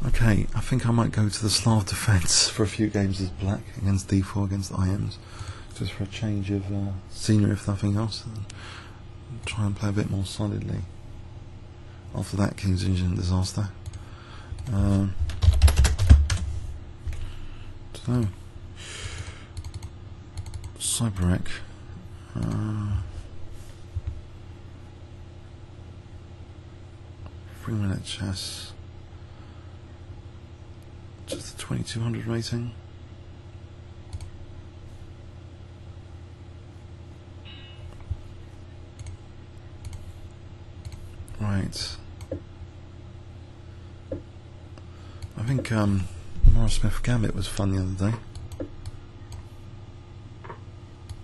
Okay, I think I might go to the Slav defence for a few games as black against d4 against IMs, just for a change of scenery if nothing else, and try and play a bit more solidly after that King's Engine disaster. So, Cyberec. 3-minute chess. Just a 2200 rating. Right. I think Smith-Morra gambit was fun the other day.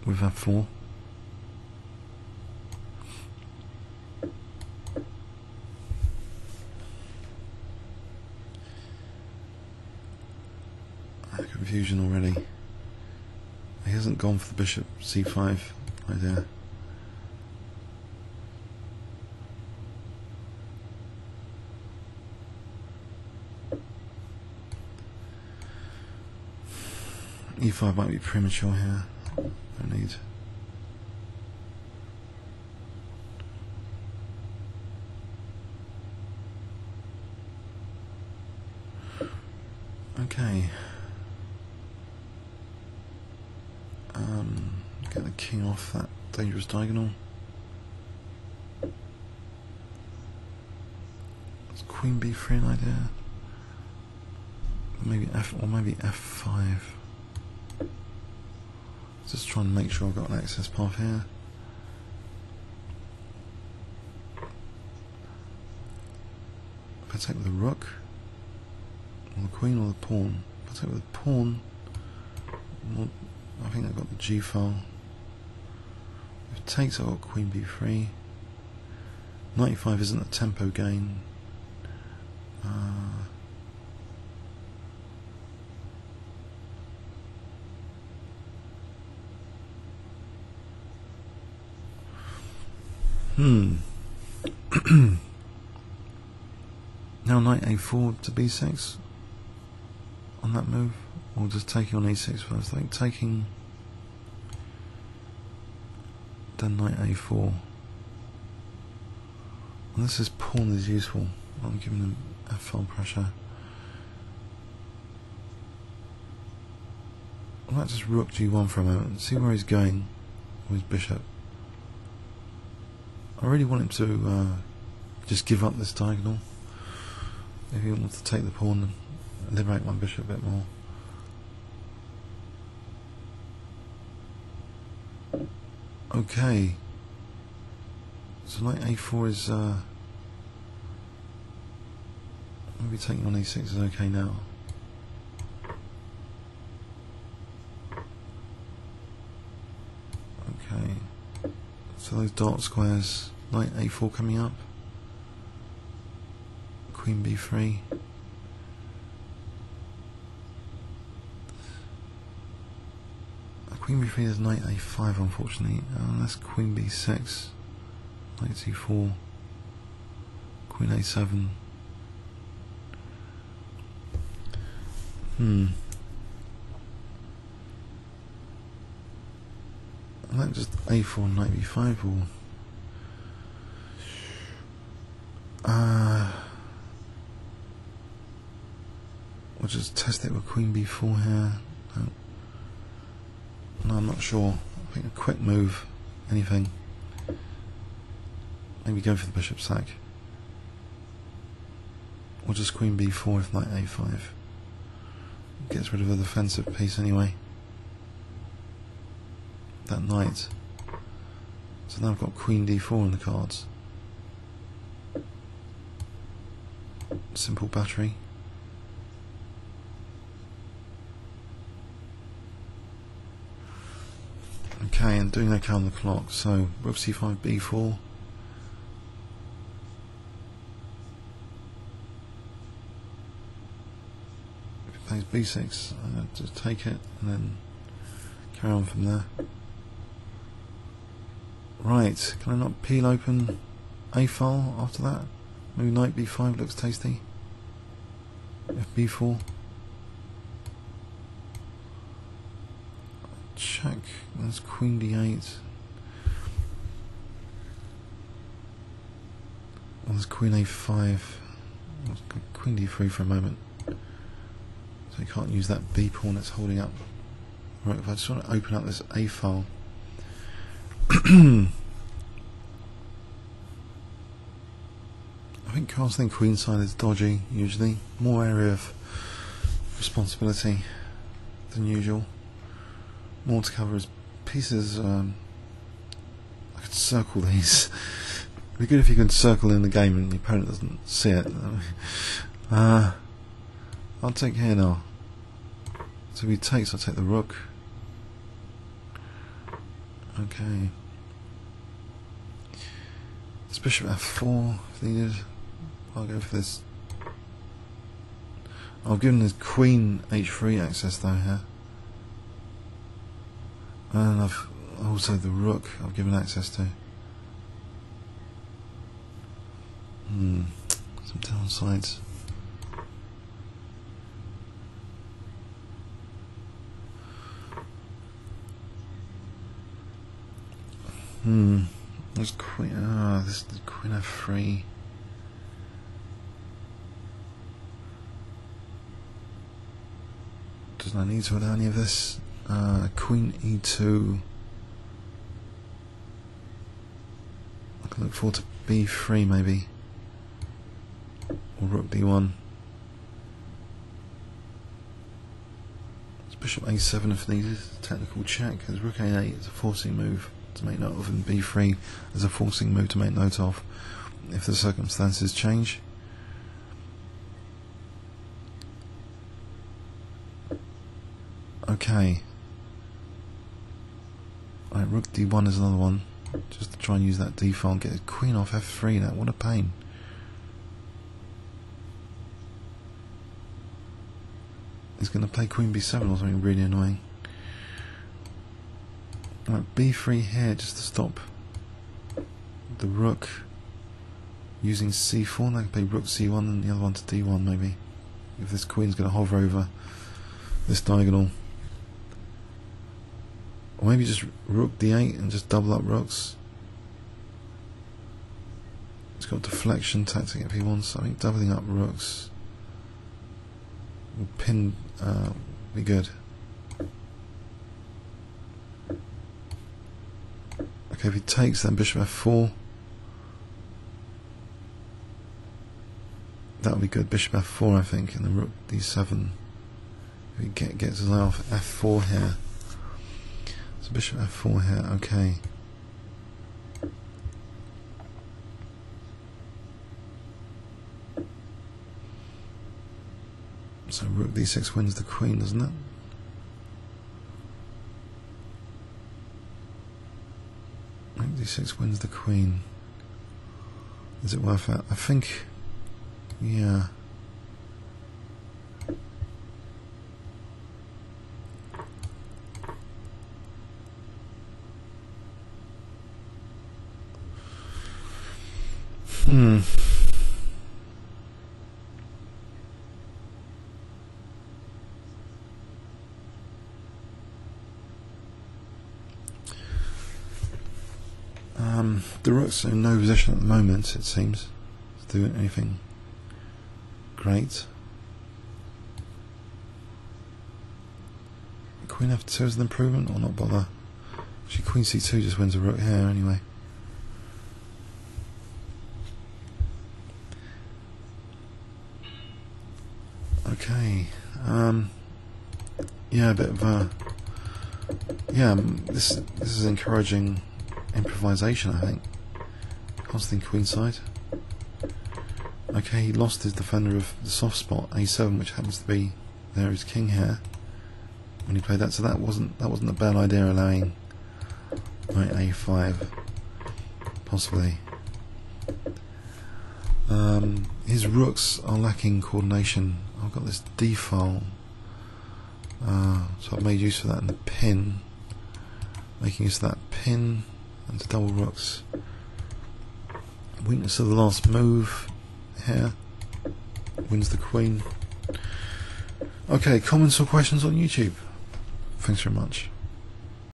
With F4. Confusion already. He hasn't gone for the bishop c5 idea. e5 might be premature here. No need. Okay. Get the king off that dangerous diagonal. Is queen b3 an idea? Maybe maybe f5. Just trying to make sure I've got an access path here. If I take with the rook, or the queen, or the pawn. If I take with the pawn, well, I think I've got the G file. If it takes, I've got queen b3. 95 isn't a tempo gain. Now knight a4 to b6 on that move, or just taking on e6 first. I think taking, then knight a4. And this pawn is useful. I'm giving him f-file pressure. I might just rook g1 for a moment and see where he's going with his bishop. I really want him to just give up this diagonal. If he wants to take the pawn and liberate my bishop a bit more. Okay. So knight a4 is maybe taking on e6 is okay now. Okay. So those dark squares, knight a4 coming up. Queen b3. Queen b3 is knight a5 unfortunately, unless queen b6, knight c4, queen a7. And that just a4 knight b5 or just test it with queen b4 here. No, I'm not sure. I think a quick move, anything. Maybe go for the bishop sack. Or just queen b4 with knight a5. Gets rid of a defensive piece anyway. That knight. So now I've got queen d4 in the cards. Simple battery. Okay, and doing okay on the clock, so rook c5, b4. If it plays b6, I'm going to just take it and then carry on from there. Right, can I not peel open a file after that? Maybe knight b5 looks tasty. FB4. Check. That's Queen D8. Well, there's Queen A5. Let's go Queen D3 for a moment. So you can't use that B pawn that's holding up. Right, if I just want to open up this A file. I think castling queenside is dodgy, usually. More area of responsibility than usual. More to cover as pieces. I could circle these. It'd be good if you could circle in the game and the opponent doesn't see it. I'll take here now. So if he takes, I'll take the rook. Okay. This bishop f4 if needed. I'll go for this. I've given his queen h3 access though here. And I've also the rook I've given access to. Some downsides. There's queen. This is the queen f3. Doesn't I need to allow any of this? Queen e2. I can look forward to b3 maybe, or rook d1. It's bishop a7 if needed. Technical check. As rook a8 is a forcing move to make note of, and b3 is a forcing move to make note of if the circumstances change. Okay. Right, rook d1 is another one, just to try and use that d file and get his queen off f3 now. What a pain. He's going to play queen b7 or something really annoying. Right, b3 here just to stop the rook using c4, and I can play rook c1 and the other one to d1 maybe, if this queen's going to hover over this diagonal. Or maybe just rook d8 and just double up rooks. It's got deflection tactic if he wants. I think doubling up rooks will pin be good. Okay, if he takes, then bishop f4. That would be good. Bishop f4, I think, and then rook d7. If he gets his eye off f4 here. So bishop f4 here. Okay. So rook d6 wins the queen, doesn't it? Rook d6 wins the queen. Is it worth it? I think, yeah. The rook's in no position at the moment, it seems, to do anything great. Queen f2 is an improvement, or not bother? Actually, queen c2 just wins a rook here anyway. Okay, yeah, a bit of a, yeah, this is encouraging improvisation, I think. Castling queenside. Okay, he lost his defender of the soft spot, a7, which happens to be there is king here when he played that, so that wasn't a bad idea, allowing knight a5 possibly. His rooks are lacking coordination. I've got this d file, so I've made use of that in the pin, making use of that pin and the double rooks. Weakness of the last move here, wins the queen. Okay, comments or questions on YouTube? Thanks very much.